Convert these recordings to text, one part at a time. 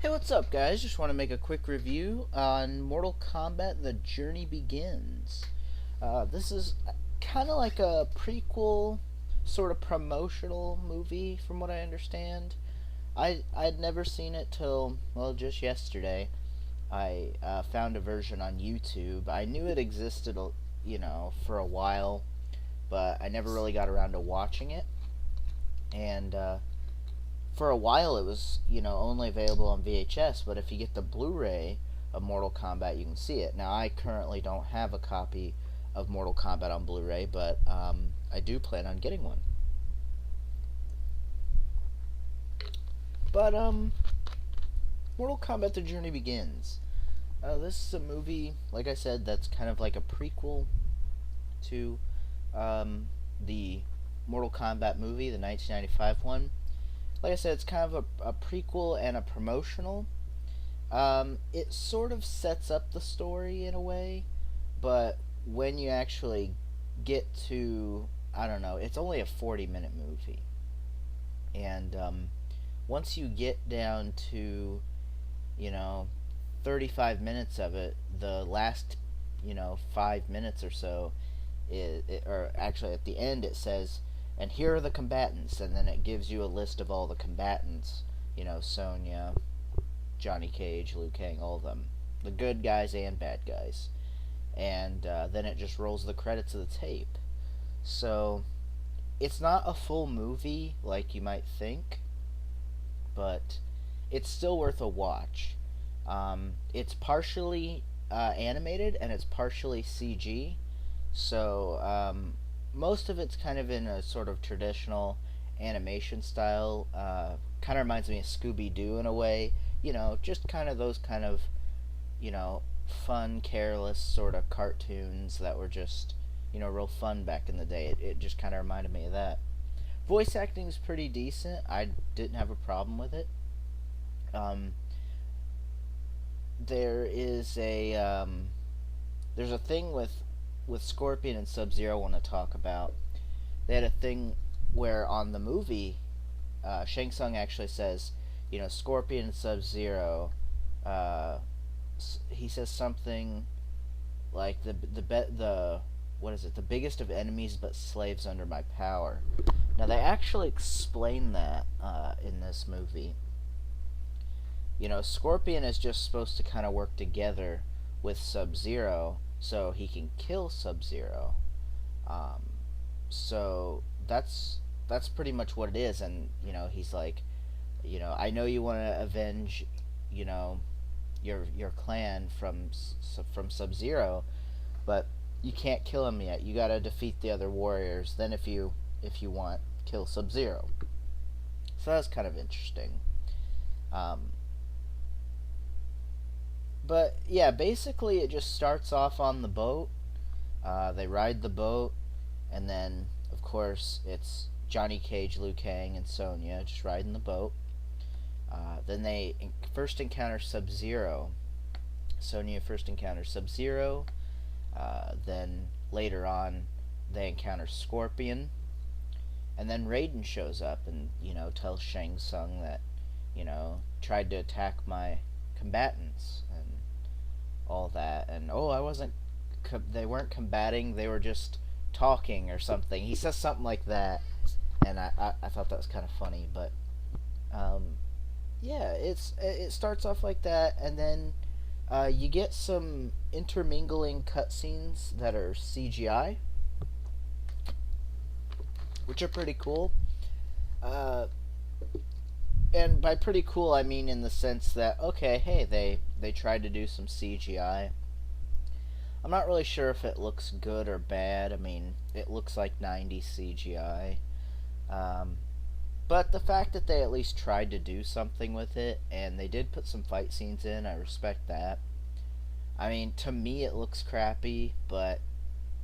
Hey, what's up, guys? Just want to make a quick review on Mortal Kombat: The Journey Begins. This is kind of like a prequel, sort of promotional movie, from what I understand. I'd never seen it till just yesterday. I found a version on YouTube. I knew it existed, for a while, but I never really got around to watching it. And for a while it was only available on VHS, but if you get the Blu-ray of Mortal Kombat you can see it. Now I currently don't have a copy of Mortal Kombat on Blu-ray, but I do plan on getting one. But Mortal Kombat: The Journey Begins. This is a movie, like I said, that's kind of like a prequel to the Mortal Kombat movie, the 1995 one. Like I said, it's kind of a prequel and a promotional. It sort of sets up the story in a way, but when you actually get to, I don't know, it's only a 40-minute movie. And once you get down to, you know, 35 minutes of it, the last, 5 minutes or so, or actually at the end it says, and here are the combatants, and then it gives you a list of all the combatants, Sonya, Johnny Cage, Liu Kang, all of them, the good guys and bad guys, and then it just rolls the credits of the tape. So it's not a full movie like you might think, but it's still worth a watch. It's partially animated and it's partially CG, so most of it's kind of in a sort of traditional animation style. Kind of reminds me of Scooby-Doo in a way. Just kind of those kind of, fun, careless sort of cartoons that were just, real fun back in the day. It just kind of reminded me of that. Voice acting is pretty decent. I didn't have a problem with it. Um, there is there's a thing with Scorpion and Sub-Zero I want to talk about. They had a thing where on the movie, Shang Tsung actually says, Scorpion and Sub-Zero. He says something like the what is it? The biggest of enemies, but slaves under my power. Now they actually explain that in this movie. Scorpion is just supposed to kind of work together with Sub-Zero so he can kill Sub-Zero. Um, so that's pretty much what it is, and he's like, I know you want to avenge, your clan from Sub-Zero, but you can't kill him yet. You gotta defeat the other warriors. Then if you want, kill Sub-Zero. So that's kind of interesting. Um, but yeah, basically it just starts off on the boat. They ride the boat, and then of course it's Johnny Cage, Liu Kang, and Sonya just riding the boat. Then they first encounter Sub-Zero. Sonya first encounters Sub-Zero. Then later on, they encounter Scorpion. And then Raiden shows up and, tells Shang Tsung that, tried to attack my combatants and all that. And, oh, I wasn't, they weren't combating, they were just talking or something. He says something like that. And I thought that was kind of funny, but, yeah, it starts off like that, and then you get some intermingling cutscenes that are CGI, which are pretty cool. Uh, and by pretty cool, I mean in the sense that, okay, hey, they tried to do some CGI. I'm not really sure if it looks good or bad. I mean, it looks like 90s CGI. But the fact that they at least tried to do something with it, and they did put some fight scenes in, I respect that. I mean, to me it looks crappy, but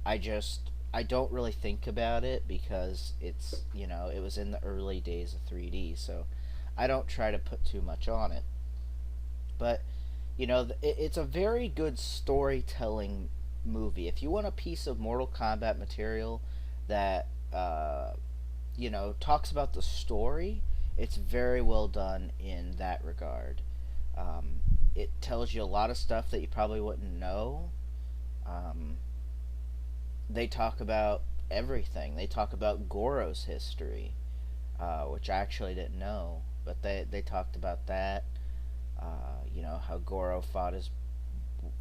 I don't really think about it because it's, it was in the early days of 3D, so I don't try to put too much on it. But, it's a very good storytelling movie. If you want a piece of Mortal Kombat material that, talks about the story, it's very well done in that regard. Um, it tells you a lot of stuff that you probably wouldn't know. Um, they talk about everything. They talk about Goro's history, which I actually didn't know, but they talked about that. How Goro fought his,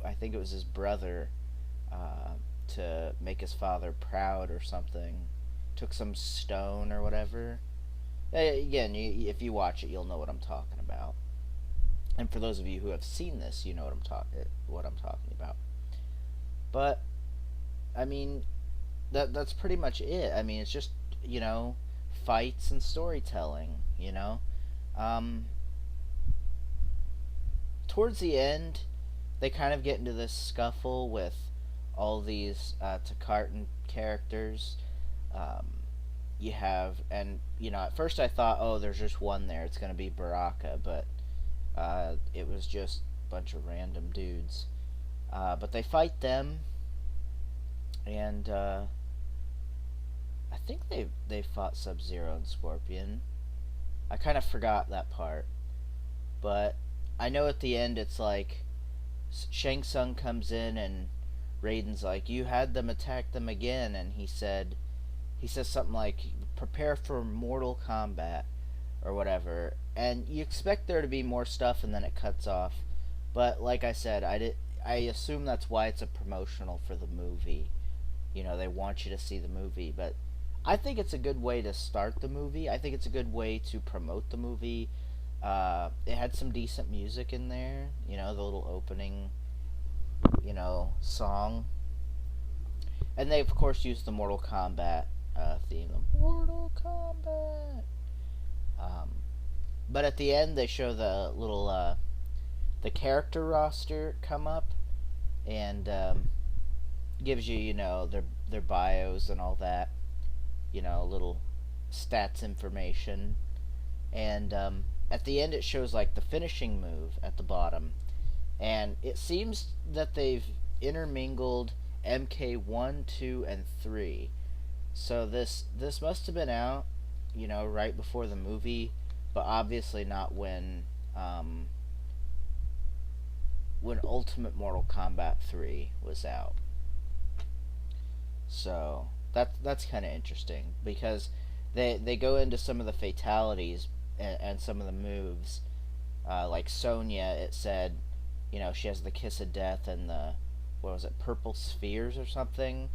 I think it was his brother, uh, to make his father proud or something. Took some stone or whatever. Again, if you watch it, you'll know what I'm talking about. And for those of you who have seen this, you know what I'm talking about. But I mean, that's pretty much it. I mean, it's just you know fights and storytelling. Um, Towards the end, they kind of get into this scuffle with all these Takartan characters. Um, you have, and at first I thought, oh, there's just one there. It's gonna be Baraka, but it was just a bunch of random dudes. But they fight them, and I think they fought Sub Zero and Scorpion. I kind of forgot that part, but I know at the end it's like Shang Tsung comes in and Raiden's like, "You had them attack them again," and he says something like, "Prepare for Mortal Kombat," or whatever, and you expect there to be more stuff, and then it cuts off. But like I said, I assume that's why it's a promotional for the movie. They want you to see the movie, but I think it's a good way to start the movie. I think it's a good way to promote the movie. It had some decent music in there. The little opening, song, and they of course used the Mortal Kombat theme. The Mortal Kombat. Um, but at the end, they show the little the character roster come up, and gives you their bios and all that. Little stats information, and at the end it shows like the finishing move at the bottom, and it seems that they've intermingled MK1, 2, and 3. So this must have been out, right before the movie, but obviously not when Ultimate Mortal Kombat 3 was out. So that's kind of interesting because they go into some of the fatalities and some of the moves. Like Sonya, it said, she has the kiss of death and the, what was it, purple spheres or something,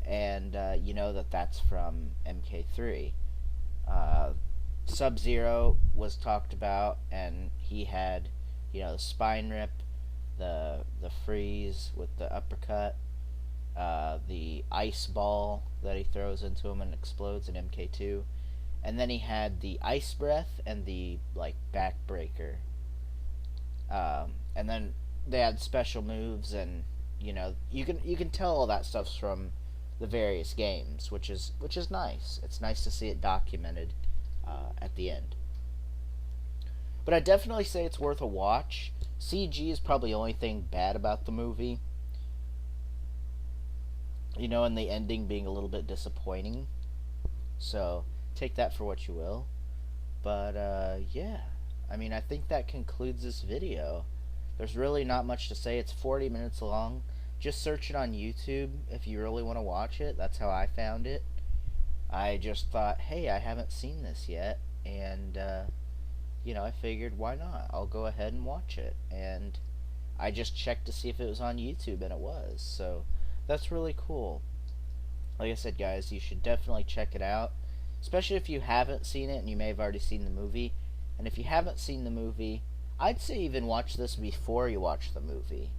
and that's from MK3. Sub Zero was talked about, and he had, the spine rip, the freeze with the uppercut, the ice ball that he throws into him and explodes in MK2, and then he had the ice breath and the like backbreaker. And then they had special moves, and you can tell all that stuff's from the various games, which is nice. It's nice to see it documented at the end. But I definitely say it's worth a watch. CG is probably the only thing bad about the movie. And the ending being a little bit disappointing. So take that for what you will. But yeah, I mean, I think that concludes this video. There's really not much to say. It's 40 minutes long. Just search it on YouTube if you really want to watch it. That's how I found it. I just thought, hey, I haven't seen this yet, and I figured, why not? I'll go ahead and watch it. And I just checked to see if it was on YouTube, and it was. So that's really cool. Like I said, guys, you should definitely check it out, especially if you haven't seen it and you may have already seen the movie. And if you haven't seen the movie, I'd say even watch this before you watch the movie.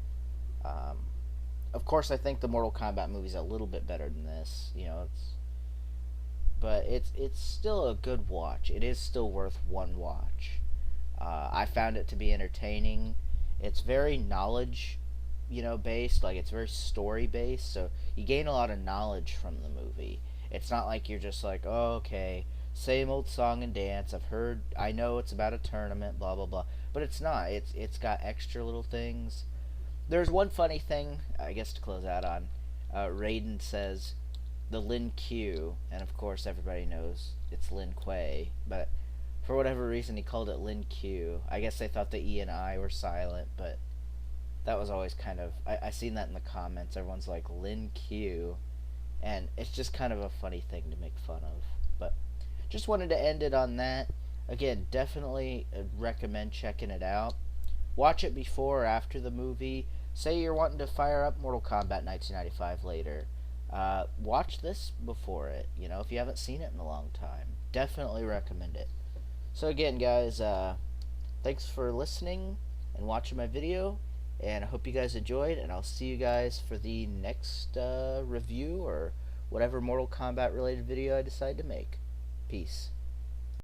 Of course, I think the Mortal Kombat movie's a little bit better than this. But it's still a good watch. It is still worth one watch. I found it to be entertaining. It's very knowledge, based. Like, it's very story based. So you gain a lot of knowledge from the movie. It's not like you're just like, oh, okay, same old song and dance. I know it's about a tournament, blah blah blah. But it's not. It's got extra little things. There's one funny thing, I guess, to close out on. Raiden says the Lin Q, and of course everybody knows it's Lin Kuei, but For whatever reason, he called it Lin Q. I guess they thought the E and I were silent, but that was always kind of... I seen that in the comments. Everyone's like, Lin Q. And it's just kind of a funny thing to make fun of. But just wanted to end it on that. Again, definitely recommend checking it out. Watch it before or after the movie. Say you're wanting to fire up Mortal Kombat 1995 later. Watch this before it, if you haven't seen it in a long time. Definitely recommend it. So again, guys, thanks for listening and watching my video, and I hope you guys enjoyed, and I'll see you guys for the next review or whatever Mortal Kombat related video I decide to make. Peace.